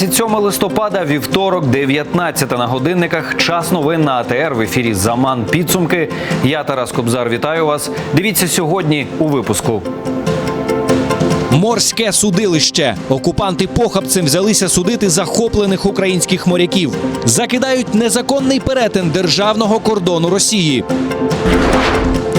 27 листопада, вівторок, 19 на годинниках. Час новин на АТР. В ефірі «Заман. Підсумки». Я, Тарас Кобзар, вітаю вас. Дивіться сьогодні у випуску. Морське судилище. Окупанти похабцем взялися судити захоплених українських моряків. Закидають незаконний перетин державного кордону Росії.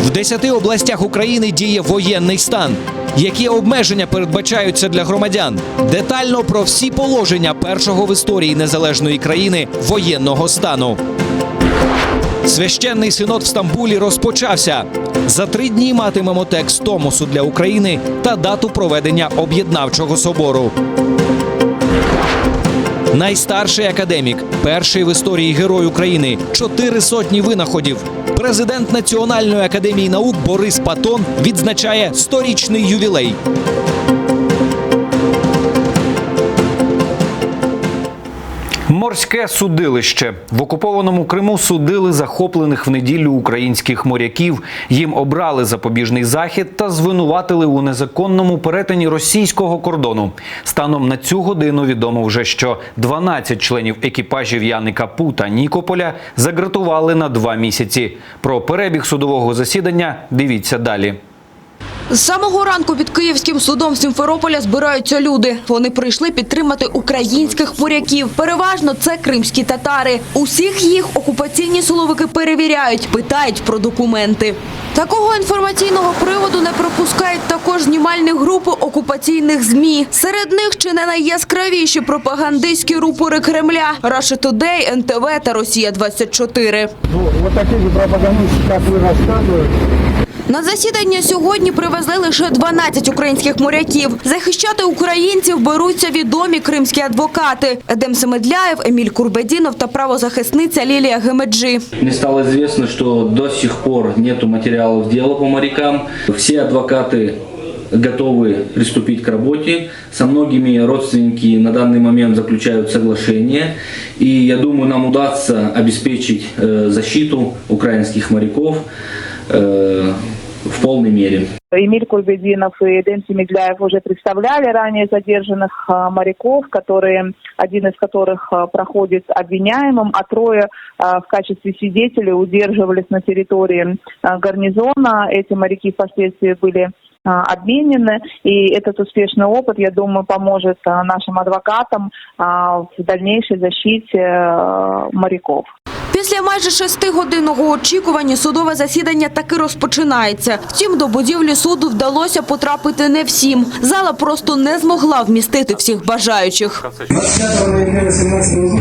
В 10 областях України діє воєнний стан. Які обмеження передбачаються для громадян? Детально про всі положення першого в історії незалежної країни воєнного стану. Священний синод в Стамбулі розпочався. За 3 дні матимемо текст Томосу для України та дату проведення об'єднавчого собору. Найстарший академік, перший в історії герой України, 400 винаходів. Президент Національної академії наук Борис Патон відзначає 100-річний ювілей. Морське судилище. В окупованому Криму судили захоплених в неділю українських моряків. Їм обрали запобіжний захід та звинуватили у незаконному перетині російського кордону. Станом на цю годину відомо вже, що 12 членів екіпажів Яни Капу та Нікополя загратували на 2 місяці. Про перебіг судового засідання дивіться далі. З самого ранку під Київським судом Сімферополя збираються люди. Вони прийшли підтримати українських моряків. Переважно це кримські татари. Усіх їх окупаційні силовики перевіряють, питають про документи. Такого інформаційного приводу не пропускають також знімальні групи окупаційних ЗМІ. Серед них чи не найяскравіші пропагандистські рупори Кремля – Russia Today, НТВ та Росія-24. Вот такі пропагандисти, як ви розказуєте. На засідання сьогодні привезли лише 12 українських моряків. Захищати українців беруться відомі кримські адвокати – Едем Семедляєв, Еміль Курбедінов та правозахисниця Лілія Гемеджі. Мне стало известно, что до сих пор нету материалов дела по морякам. Все адвокаты готовы приступить к работе. Со многими родственники на данный момент заключают соглашение. И я думаю, нам удастся обеспечить защиту украинских моряков в полной мере. Эмиль Курбединов и Эдем Семедляев уже представляли ранее задержанных моряков, один из которых проходит обвиняемым, а 3 в качестве свидетелей удерживались на территории гарнизона. Эти моряки впоследствии были обменены, и этот успешный опыт, я думаю, поможет нашим адвокатам в дальнейшей защите моряков. Після майже 6-годинного очікування судове засідання таки розпочинається. Втім, до будівлі суду вдалося потрапити не всім. Зала просто не змогла вмістити всіх бажаючих. 25 ноября 18 року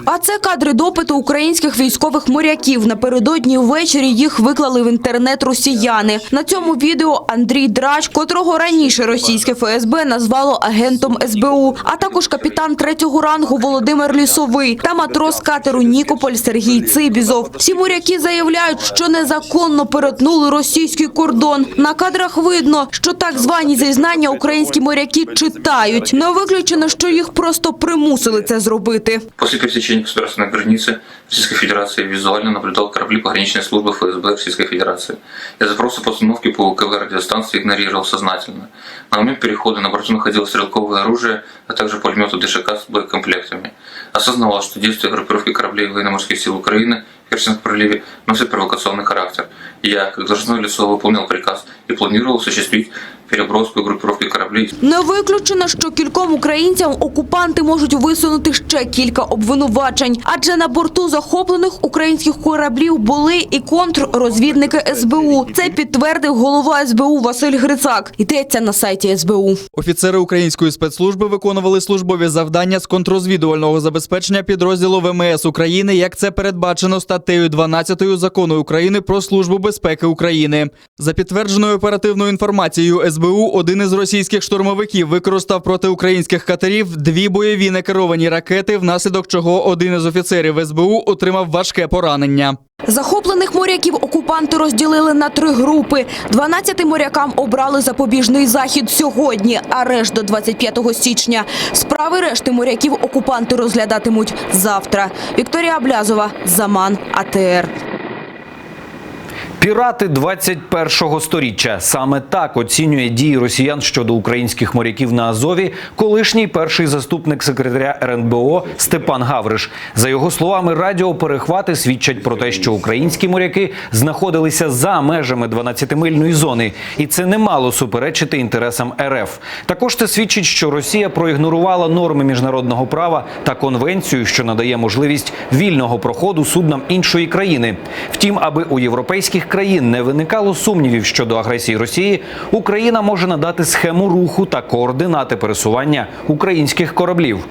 А це кадри допиту українських військових моряків. Напередодні ввечері їх виклали в інтернет росіяни. На цьому відео Андрій Драч, котрого раніше російське ФСБ назвало агентом СБУ, а також капітан 3-го рангу Володимир Лісовий та матрос катеру «Нікополь» Сергій Цибізов. Всі моряки заявляють, що незаконно перетнули російський кордон. На кадрах видно, що так звані зізнання українські моряки читають. Не виключено, що їх просто примусили це зробити. После пересечения государственной границы Российской Федерации визуально наблюдал корабли пограничной службы ФСБ Российской Федерации. Я запросы по установке по УКВ радиостанции игнорировал сознательно. На момент перехода на борту находилось стрелковое оружие, а также пулеметы ДШК с боекомплектами. Осознавал, что действия группировки кораблей военно-морских сил Украины в Керченском проливе носят провокационный характер. Я, как должностное лицо, выполнял приказ и планировал осуществить переброску группировки кораблей. Не виключено, що кільком українцям окупанти можуть висунути ще кілька обвинувачень. Адже на борту захоплених українських кораблів були і контррозвідники СБУ. Це підтвердив голова СБУ Василь Грицак. Йдеться на сайті СБУ. Офіцери української спецслужби виконували службові завдання з контррозвідувального забезпечення підрозділу ВМС України, як це передбачено статтею 12 Закону України про Службу безпеки України. За підтвердженою оперативною інформацією СБУ, один із російських штурмовиків використав проти українських катерів 2 бойові некеровані ракети, внаслідок чого один із офіцерів СБУ отримав важке поранення. Захоплених моряків окупанти розділили на 3 групи. 12 морякам обрали запобіжний захід сьогодні, арешт до 25 січня. Справи решти моряків окупанти розглядатимуть завтра. Вікторія Аблязова, Заман, АТР. Пірати 21-го сторіччя. Саме так оцінює дії росіян щодо українських моряків на Азові колишній перший заступник секретаря РНБО Степан Гавриш. За його словами, радіоперехвати свідчать про те, що українські моряки знаходилися за межами 12-мильної зони. І це не мало суперечити інтересам РФ. Також це свідчить, що Росія проігнорувала норми міжнародного права та конвенцію, що надає можливість вільного проходу суднам іншої країни. Втім, аби у європейських країн не виникало сумнівів щодо агресії Росії, Україна може надати схему руху та координати пересування українських кораблів.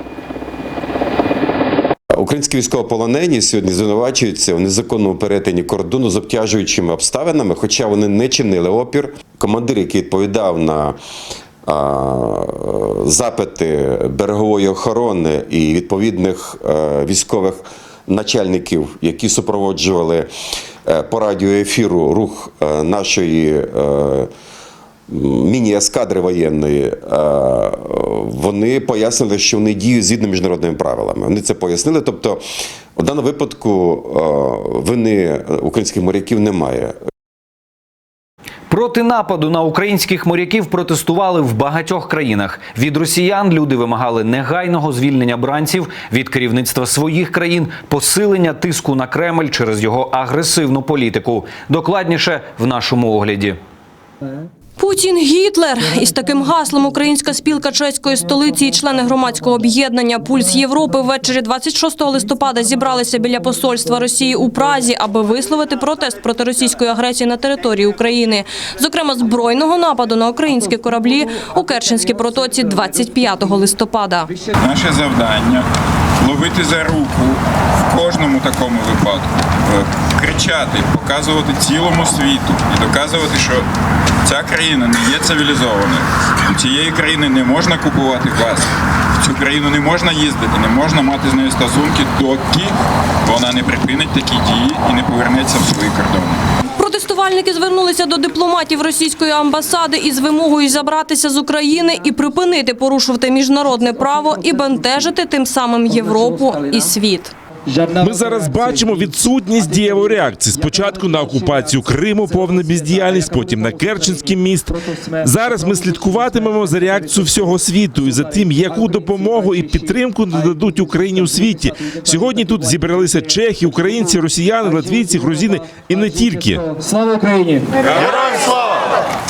Українські військовополонені сьогодні звинувачуються у незаконному перетині кордону з обтяжуючими обставинами, хоча вони не чинили опір. Командир, який відповідав на запити берегової охорони і відповідних військових начальників, які супроводжували по радіоефіру рух нашої міні-ескадри воєнної, вони пояснили, що вони діють згідно міжнародними правилами. Вони це пояснили, тобто в даному випадку вини українських моряків немає. Проти нападу на українських моряків протестували в багатьох країнах. Від росіян люди вимагали негайного звільнення бранців, від керівництва своїх країн – посилення тиску на Кремль через його агресивну політику. Докладніше в нашому огляді. Путін – Гітлер. Із таким гаслом українська спілка чеської столиці і члени громадського об'єднання «Пульс Європи» ввечері 26 листопада зібралися біля посольства Росії у Празі, аби висловити протест проти російської агресії на території України. Зокрема, збройного нападу на українські кораблі у Керченській протоці 25 листопада. Наше завдання – ловити за руку в кожному такому випадку, кричати, показувати цілому світу і доказувати, що ця країна не є цивілізованою. У цієї країни не можна купувати газ, в цю країну не можна їздити, не можна мати з нею стосунки, доки вона не припинить такі дії і не повернеться в свої кордони. Протестувальники звернулися до дипломатів російської амбасади із вимогою забратися з України і припинити порушувати міжнародне право і бентежити тим самим Європу і світ. Ми зараз бачимо відсутність дієвої реакції. Спочатку на окупацію Криму, повна бездіяльність, потім на Керченський міст. Зараз ми слідкуватимемо за реакцією всього світу і за тим, яку допомогу і підтримку нададуть Україні у світі. Сьогодні тут зібралися чехи, українці, росіяни, латвійці, грузини і не тільки. Слава Україні! Героям слава!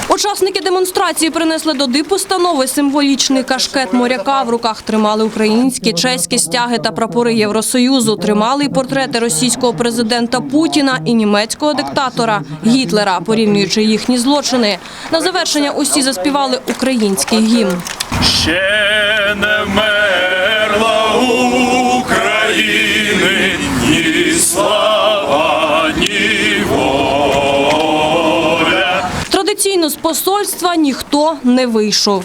Учасники демонстрації принесли до дипустанови символічний кашкет моряка. В руках тримали українські, чеські стяги та прапори Євросоюзу. Тримали й портрети російського президента Путіна і німецького диктатора Гітлера, порівнюючи їхні злочини. На завершення усі заспівали український гімн. Ще не вмерла України ні слава, ні воля. Традиційно з посольства ніхто не вийшов.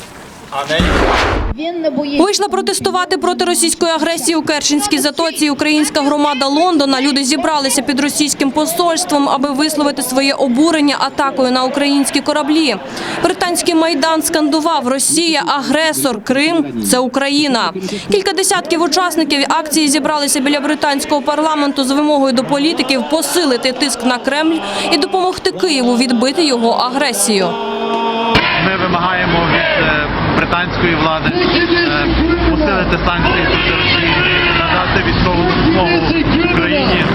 Вийшла протестувати проти російської агресії у Керченській затоці українська громада Лондона. Люди зібралися під російським посольством, аби висловити своє обурення атакою на українські кораблі. Британський Майдан скандував: «Росія – агресор, Крим – це Україна». Кілька десятків учасників акції зібралися біля британського парламенту з вимогою до політиків посилити тиск на Кремль і допомогти Києву відбити його агресію. Ми вимагаємо від британської влади посилити санкції проти Росії, надати військову допомогу Україні.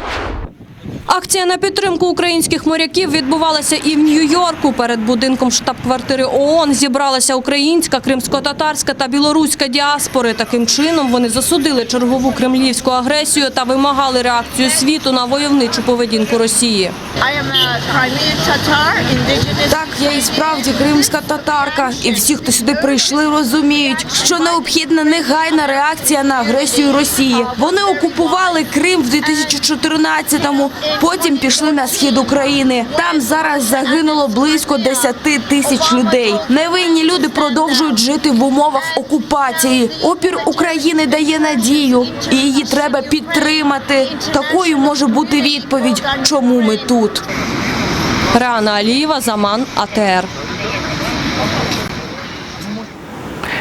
Акція на підтримку українських моряків відбувалася і в Нью-Йорку. Перед будинком штаб-квартири ООН зібралася українська, кримськотатарська та білоруська діаспори. Таким чином вони засудили чергову кремлівську агресію та вимагали реакцію світу на войовничу поведінку Росії. Так, я і справді кримська татарка. І всі, хто сюди прийшли, розуміють, що необхідна негайна реакція на агресію Росії. Вони окупували Крим в 2014-му, потім пішли на схід України. Там зараз загинуло близько 10 тисяч людей. Невинні люди продовжують жити в умовах окупації. Опір України дає надію, і її треба підтримати. Такою може бути відповідь, чому ми тут. Реана Алієва, Заман, АТР.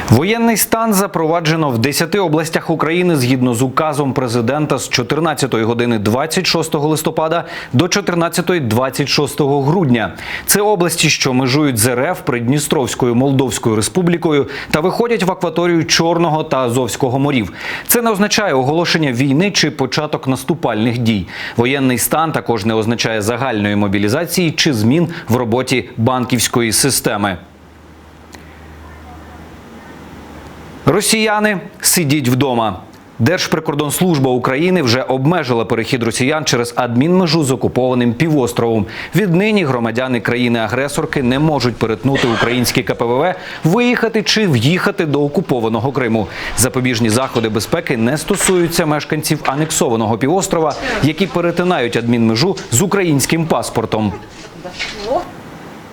Воєнний стан запроваджено в 10 областях України згідно з указом президента з 14 години 26 листопада до 14 26 грудня. Це області, що межують з РФ, Придністровською, Молдовською республікою та виходять в акваторію Чорного та Азовського морів. Це не означає оголошення війни чи початок наступальних дій. Воєнний стан також не означає загальної мобілізації чи змін в роботі банківської системи. Росіяни, сидіть вдома. Держприкордонслужба України вже обмежила перехід росіян через адмінмежу з окупованим півостровом. Віднині громадяни країни-агресорки не можуть перетнути українські КПВВ, виїхати чи в'їхати до окупованого Криму. Запобіжні заходи безпеки не стосуються мешканців анексованого півострова, які перетинають адмінмежу з українським паспортом.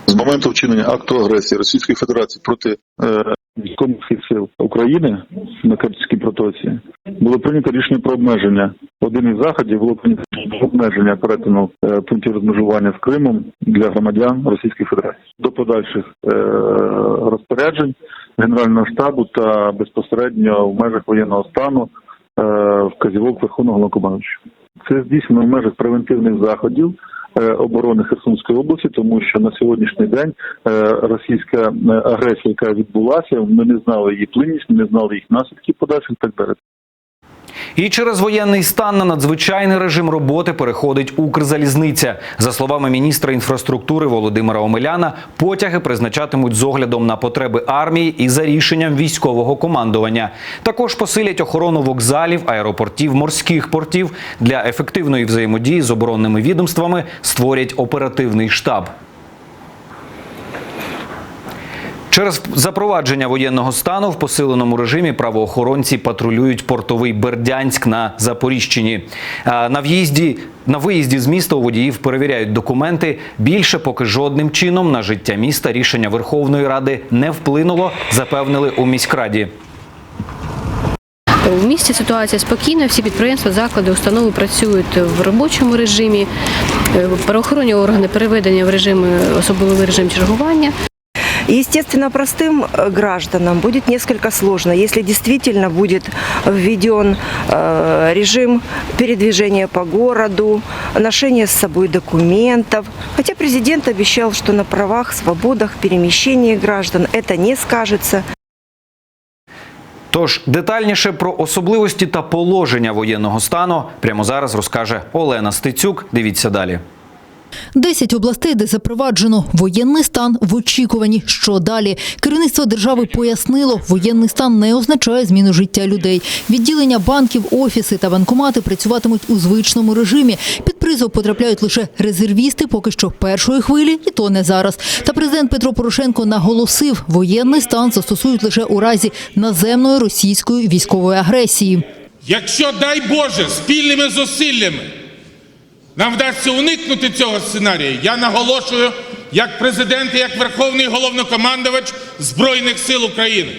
З моменту вчинення акту агресії Російської Федерації проти військових сил України на Керченській протоці було прийнято рішення про обмеження. Один із заходів було прийнято про обмеження перетину пунктів розмежування з Кримом для громадян Російської Федерації. До подальших розпоряджень Генерального штабу та безпосередньо в межах воєнного стану вказівок Верховного Головнокомандуючого. Це здійснено в межах превентивних заходів оборони Херсонської області, тому що на сьогоднішній день російська агресія, яка відбулася, ми не знали її плинність, ми не знали їх наслідків подальших і так далі. І через воєнний стан на надзвичайний режим роботи переходить Укрзалізниця. За словами міністра інфраструктури Володимира Омеляна, потяги призначатимуть з оглядом на потреби армії і за рішенням військового командування. Також посилять охорону вокзалів, аеропортів, морських портів. Для ефективної взаємодії з оборонними відомствами створять оперативний штаб. Через запровадження воєнного стану в посиленому режимі правоохоронці патрулюють портовий Бердянськ на Запоріжчині. На виїзді з міста у водіїв перевіряють документи. Більше поки жодним чином на життя міста рішення Верховної Ради не вплинуло, запевнили у міськраді. У місті ситуація спокійна, всі підприємства, заклади, установи працюють в робочому режимі, правоохоронні органи переведені в особливий режим чергування. Естественно, простым гражданам будет несколько сложно, если действительно будет введен режим передвижения по городу, ношения с собой документов. Хотя президент обещал, что на правах, свободах, перемещении граждан это не скажется. Тож детальніше про особливості та положення воєнного стану прямо зараз розкаже Олена Стецюк. Дивіться далі. 10 областей, де запроваджено воєнний стан, в очікуванні. Що далі? Керівництво держави пояснило, воєнний стан не означає зміну життя людей. Відділення банків, офіси та банкомати працюватимуть у звичному режимі. Під призов потрапляють лише резервісти, поки що першої хвилі, і то не зараз. Та президент Петро Порошенко наголосив, воєнний стан застосують лише у разі наземної російської військової агресії. Якщо, дай Боже, спільними зусиллями нам вдасться уникнути цього сценарію, я наголошую, як президент і як Верховний Головнокомандувач Збройних сил України.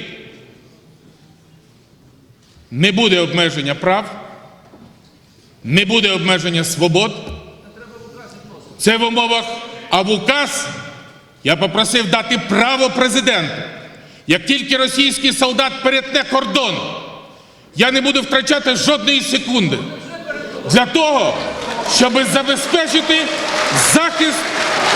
Не буде обмеження прав, не буде обмеження свобод. Це в умовах, а в указ я попросив дати право президенту. Як тільки російський солдат перетне кордон, я не буду втрачати жодної секунди для того, щоб забезпечити захист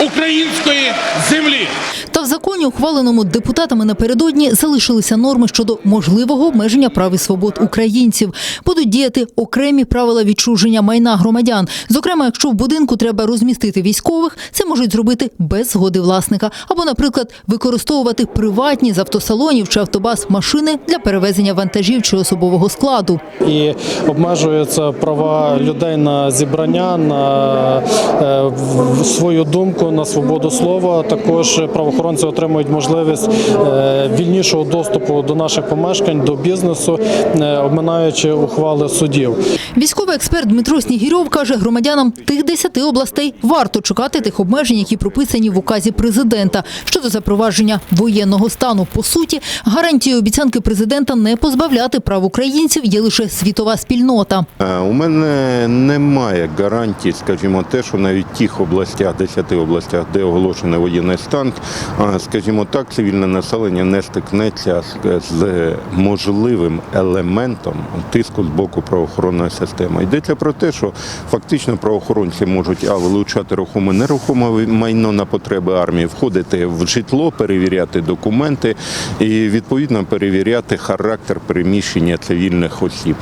української землі. Та в законі, ухваленому депутатами напередодні, залишилися норми щодо можливого обмеження прав і свобод українців. Будуть діяти окремі правила відчуження майна громадян. Зокрема, якщо в будинку треба розмістити військових, це можуть зробити без згоди власника. Або, наприклад, використовувати приватні з автосалонів чи автобаз машини для перевезення вантажів чи особового складу. І обмежуються права людей на зібрання, на свою думку, на свободу слова. Також правоохоронці отримують можливість вільнішого доступу до наших помешкань, до бізнесу, обминаючи ухвали судів. Військовий експерт Дмитро Снігірьов каже, громадянам тих 10 областей варто чекати тих обмежень, які прописані в указі президента. Щодо запровадження воєнного стану, по суті, гарантією обіцянки президента не позбавляти прав українців є лише світова спільнота. У мене немає гарантій, скажімо, те, що навіть тих областях, 10 областях, областях, де оголошений воєнний стан, скажімо так, цивільне населення не стикнеться з можливим елементом тиску з боку правоохоронної системи. Йдеться про те, що фактично правоохоронці можуть вилучати рухоме, нерухоме майно на потреби армії, входити в житло, перевіряти документи і відповідно перевіряти характер переміщення цивільних осіб.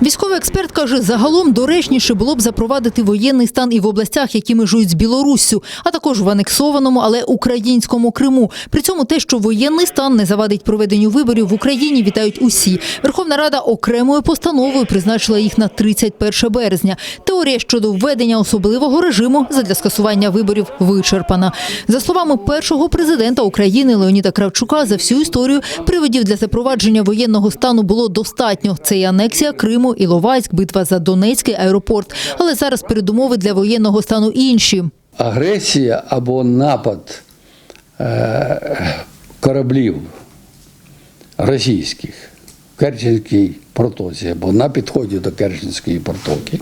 Військовий експерт каже, загалом доречніше було б запровадити воєнний стан і в областях, які межують з Білоруссю, а також в анексованому, але українському Криму. При цьому те, що воєнний стан не завадить проведенню виборів в Україні, вітають усі. Верховна Рада окремою постановою призначила їх на 31 березня. Теорія щодо введення особливого режиму задля скасування виборів вичерпана. За словами першого президента України Леоніда Кравчука, за всю історію приводів для запровадження воєнного стану було достатньо. Це і анексія Криму, Іловайськ, битва за Донецький аеропорт. Але зараз передумови для воєнного стану інші. Агресія або напад кораблів російських в Керченській протоці або на підході до Керченської протоки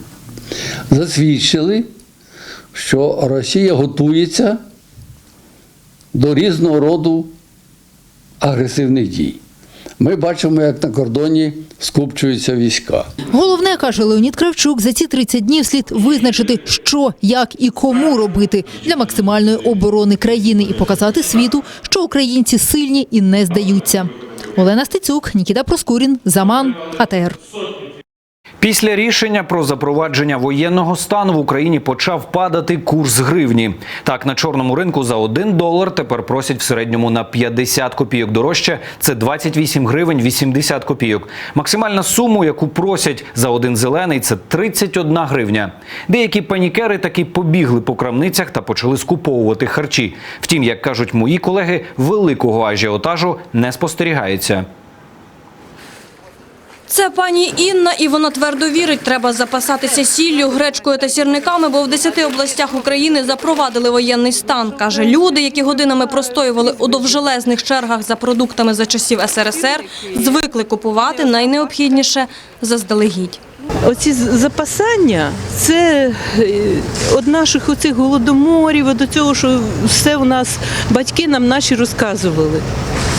засвідчили, що Росія готується до різного роду агресивних дій. Ми бачимо, як на кордоні скупчуються війська. Головне, каже Леонід Кравчук, за ці 30 днів слід визначити, що, як і кому робити для максимальної оборони країни і показати світу, що українці сильні і не здаються. Олена Стецюк, Нікіта Проскурін, Заман, АТР. Після рішення про запровадження воєнного стану в Україні почав падати курс гривні. Так, на чорному ринку за $1 тепер просять в середньому на 50 копійок дорожче. Це 28 гривень 80 копійок. Максимальна сума, яку просять за один зелений, це 31 гривня. Деякі панікери таки побігли по крамницях та почали скуповувати харчі. Втім, як кажуть мої колеги, великого ажіотажу не спостерігається. Це пані Інна, і вона твердо вірить, треба запасатися сіллю, гречкою та сірниками, бо в 10 областях України запровадили воєнний стан. Каже, люди, які годинами простоювали у довжелезних чергах за продуктами за часів СРСР, звикли купувати найнеобхідніше заздалегідь. Оці запасання – це від наших оцих голодоморів, до цього, що все у нас батьки нам наші розказували.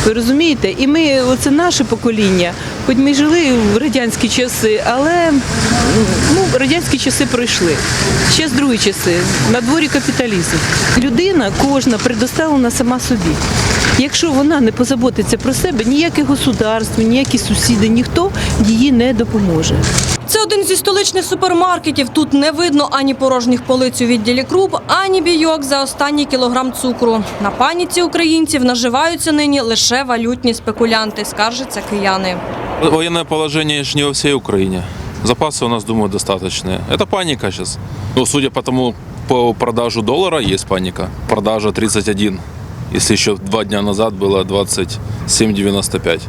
Ви розумієте? І ми, оце наше покоління, хоч ми жили в радянські часи, але радянські часи пройшли. Ще з другі часи, на дворі капіталізм. Людина кожна предоставлена сама собі. Якщо вона не позаботиться про себе, ніяке государство, ніякі сусіди, ніхто їй не допоможе. Це один зі столичних супермаркетів. Тут не видно ані порожніх полиць у відділі круп, ані бійок за останній кілограм цукру. На паніці українців наживаються нині лише валютні спекулянти, скаржаться кияни. Военное положение же не во всей Украине. Запасы у нас, думаю, достаточные. Это паника сейчас. Судя по тому, по продажу доллара есть паника. Продажа 31. Если еще 2 дня назад было 27,95.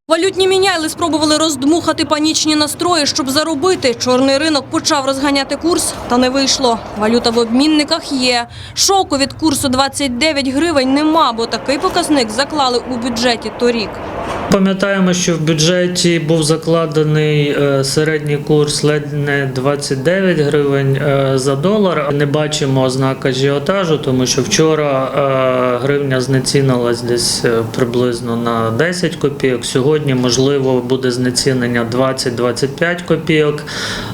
Валютні міняйли спробували роздмухати панічні настрої, щоб заробити. Чорний ринок почав розганяти курс, та не вийшло. Валюта в обмінниках є. Шоку від курсу 29 гривень нема, бо такий показник заклали у бюджеті торік. Пам'ятаємо, що в бюджеті був закладений середній курс ледь не 29 гривень за долар. Не бачимо ознак ажіотажу, тому що вчора гривня знецінилась десь приблизно на 10 копійок. Сьогодні, можливо, буде знецінення 20-25 копійок.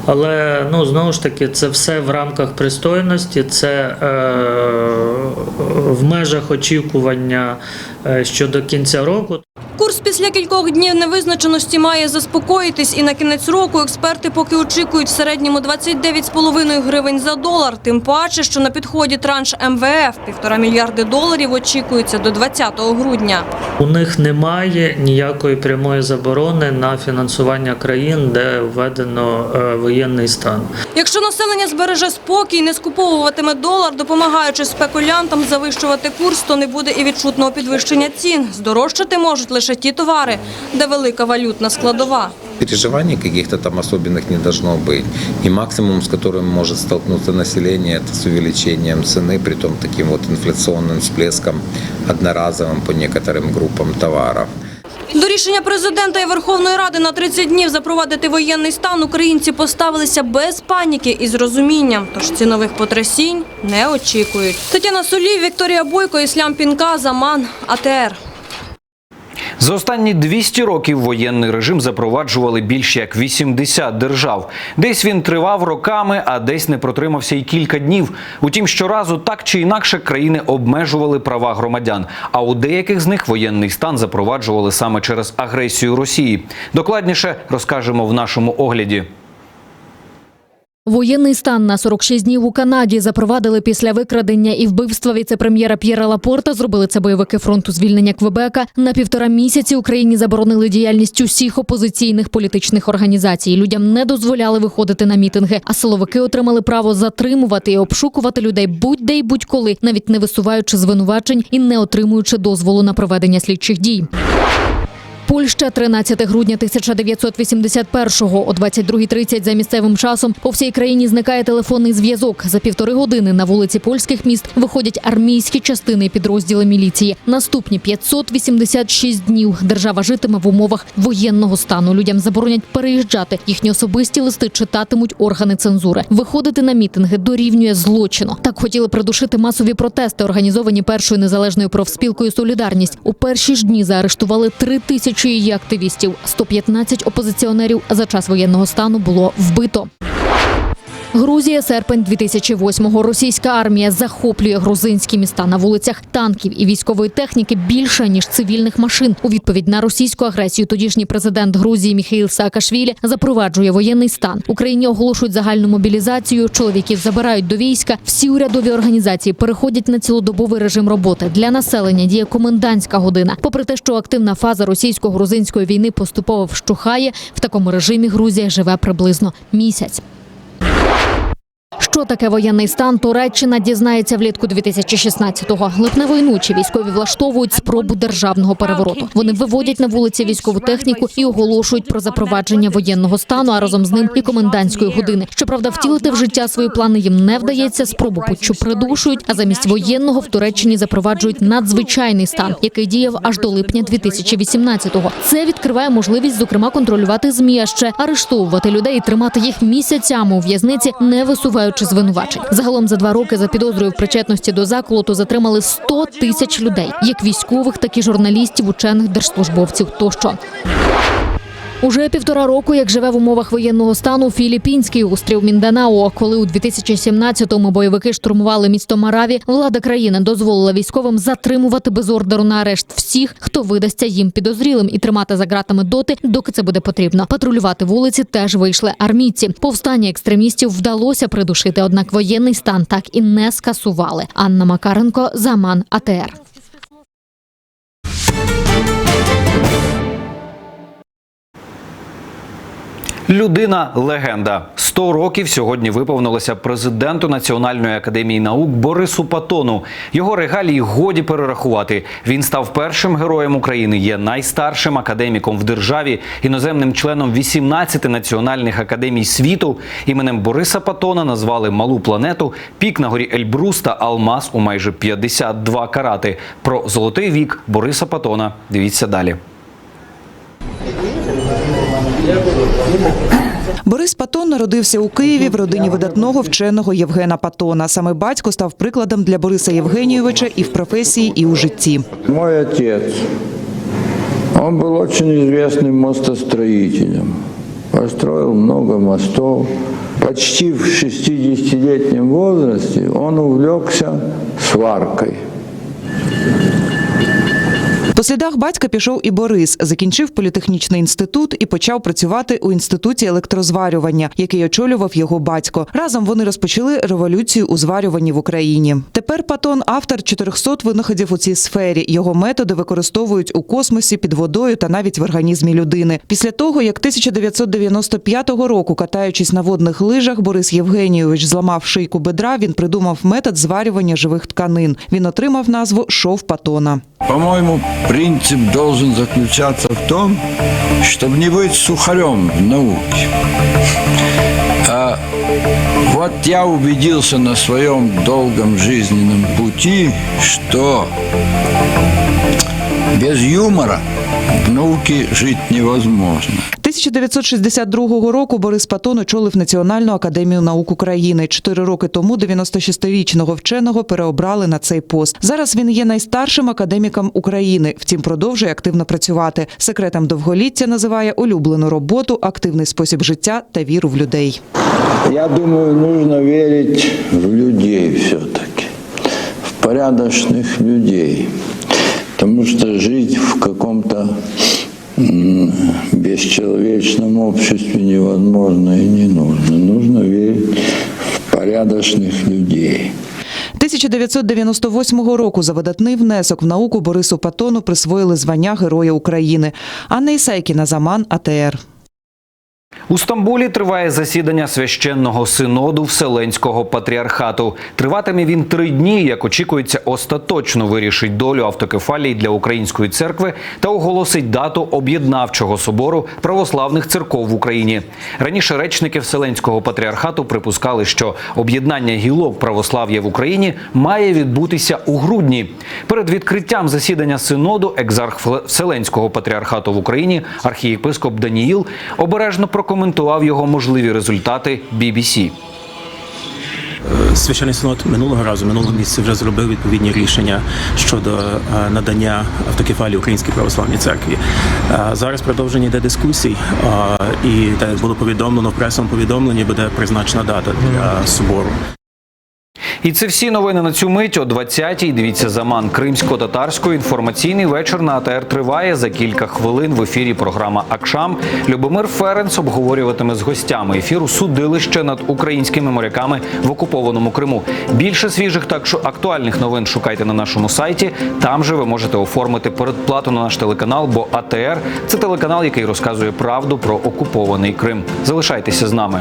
Але, знову ж таки, це все в рамках пристойності, це в межах очікування щодо кінця року. Курс після кількох днів невизначеності має заспокоїтись, і на кінець року експерти поки очікують в середньому 29,5 гривень за долар. Тим паче, що на підході транш МВФ – $1,5 мільярди очікується до 20 грудня. У них немає ніякої прямої заборони на фінансування країн, де введено воєнний стан. Якщо населення збереже спокій, не скуповуватиме долар, допомагаючи спекулянтам завищувати курс, то не буде і відчутного підвищення цін. Здорожчати можуть лише ті товари, де велика валютна складова. Переживаний каких-то там особенных не должно быть. И максимум, с которым может столкнуться население, это с увеличением цены, притом таким вот инфляционным всплеском, одноразовым по некоторым группам товаров. До рішення президента і Верховної Ради на 30 днів запровадити воєнний стан українці поставилися без паніки і з розумінням, тож цінових потрясінь не очікують. Тетяна Сулів, Вікторія Бойко, Іслам Пінка, Заман, АТР. За останні 200 років воєнний режим запроваджували більш як 80 держав. Десь він тривав роками, а десь не протримався й кілька днів. Утім, щоразу так чи інакше країни обмежували права громадян. А у деяких з них воєнний стан запроваджували саме через агресію Росії. Докладніше розкажемо в нашому огляді. Воєнний стан на 46 днів у Канаді запровадили після викрадення і вбивства віце-прем'єра П'єра Лапорта. Зробили це бойовики фронту звільнення Квебека. На 1,5 місяці Україні заборонили діяльність усіх опозиційних політичних організацій. Людям не дозволяли виходити на мітинги, а силовики отримали право затримувати і обшукувати людей будь-де й будь-коли, навіть не висуваючи звинувачень і не отримуючи дозволу на проведення слідчих дій. Польща 13 грудня 1981-го о 22:30 за місцевим часом по всій країні зникає телефонний зв'язок. За 1,5 години на вулиці польських міст виходять армійські частини і підрозділи міліції. Наступні 586 днів держава житиме в умовах воєнного стану. Людям заборонять переїжджати. Їхні особисті листи читатимуть органи цензури. Виходити на мітинги дорівнює злочину. Так хотіли придушити масові протести, організовані першою незалежною профспілкою «Солідарність». У перші ж дні заарештували 3000 її активістів. 115 опозиціонерів за час воєнного стану було вбито. Грузія, серпень 2008-го. Російська армія захоплює грузинські міста. На вулицях танків і військової техніки більше, ніж цивільних машин. У відповідь на російську агресію тодішній президент Грузії Міхеїл Саакашвілі запроваджує воєнний стан. Україні оголошують загальну мобілізацію, чоловіків забирають до війська. Всі урядові організації переходять на цілодобовий режим роботи. Для населення діє комендантська година. Попри те, що активна фаза російсько-грузинської війни поступово вщухає, в такому режимі Грузія живе приблизно місяць. Що таке воєнний стан, Туреччина дізнається влітку 2016-го. Липневої ночі військові влаштовують спробу державного перевороту. Вони виводять на вулиці військову техніку і оголошують про запровадження воєнного стану, а разом з ним і комендантської години. Щоправда, втілити в життя свої плани їм не вдається, спробу путчу придушують, а замість воєнного в Туреччині запроваджують надзвичайний стан, який діяв аж до липня 2018-го. Це відкриває можливість, зокрема, контролювати ЗМІ, а ще арештовувати людей і тримати їх місяцями у в'язниці, не висуваючи звинувачень. Загалом за 2 роки за підозрою в причетності до заколоту затримали 100 тисяч людей, як військових, так і журналістів, учених, держслужбовців тощо. Уже 1,5 року, як живе в умовах воєнного стану філіппінський острів Мінданао. Коли у 2017-му бойовики штурмували місто Мараві, влада країни дозволила військовим затримувати без ордеру на арешт всіх, хто видасться їм підозрілим, і тримати за ґратами доти, доки це буде потрібно. Патрулювати вулиці теж вийшли армійці. Повстання екстремістів вдалося придушити, однак воєнний стан так і не скасували. Анна Макаренко, Заман, АТР. Людина-легенда. 100 років сьогодні виповнилося президенту Національної академії наук Борису Патону. Його регалії годі перерахувати. Він став першим героєм України, є найстаршим академіком в державі, іноземним членом 18 національних академій світу. Іменем Бориса Патона назвали малу планету, пік на горі Ельбрус та алмаз у майже 52 карати. Про золотий вік Бориса Патона дивіться далі. Борис Патон народився у Києві в родині видатного вченого Євгена Патона. Саме батько став прикладом для Бориса Євгенійовича і в професії, і у житті. Мой отец, он был очень известным мостостроителем. Построил много мостов. Почти в 60-летнем возрасте он увлекся сваркой. По слідах батька пішов і Борис. Закінчив політехнічний інститут і почав працювати у інституті електрозварювання, який очолював його батько. Разом вони розпочали революцію у зварюванні в Україні. Тепер Патон – автор 400 винаходів у цій сфері. Його методи використовують у космосі, під водою та навіть в організмі людини. Після того, як 1995 року, катаючись на водних лижах, Борис Євгенійович зламав шийку бедра, він придумав метод зварювання живих тканин. Він отримав назву «Шов Патона». По-моему, принцип должен заключаться в том, чтобы не быть сухарем в науке. Вот я убедился на своем долгом жизненном пути, что без юмора В науке жить невозможно. 1962 року Борис Патон очолив Національну академію наук України. 4 роки тому 96-річного вченого переобрали на цей пост. Зараз він є найстаршим академіком України, втім продовжує активно працювати. Секретом довголіття називає улюблену роботу, активний спосіб життя та віру в людей. Я думаю, нужно верить в людей все-таки, в порядочных людей. Потому что жить в каком-то бесчеловечном обществе невозможно и не нужно. Нужно верить в порядочных людей. 1998 року за видатний внесок в науку Борису Патону присвоїли звання Героя України. Анна Ісайкіна, Заман, АТР. У Стамбулі триває засідання священного синоду Вселенського патріархату. Триватиме він 3 дні, як очікується, остаточно вирішить долю автокефалії для Української церкви та оголосить дату об'єднавчого собору православних церков в Україні. Раніше речники Вселенського патріархату припускали, що об'єднання гілок православ'я в Україні має відбутися у грудні. Перед відкриттям засідання синоду екзарх Вселенського патріархату в Україні архієпископ Даніїл обережно прокоментував його можливі результати BBC. Священний синод минулого місяця вже зробив відповідні рішення щодо надання автокефалії Українській православній церкві. Зараз продовження йде дискусій, і так було повідомлено в пресовому повідомленні, буде призначена дата для собору. І це всі новини на цю мить. О 20-й дивіться Заман кримсько-татарською. Інформаційний вечір на АТР триває. За кілька хвилин в ефірі програма «Акшам». Любомир Ференц обговорюватиме з гостями ефіру судилище над українськими моряками в окупованому Криму. Більше свіжих та актуальних новин шукайте на нашому сайті. Там же ви можете оформити передплату на наш телеканал, бо АТР – це телеканал, який розказує правду про окупований Крим. Залишайтеся з нами.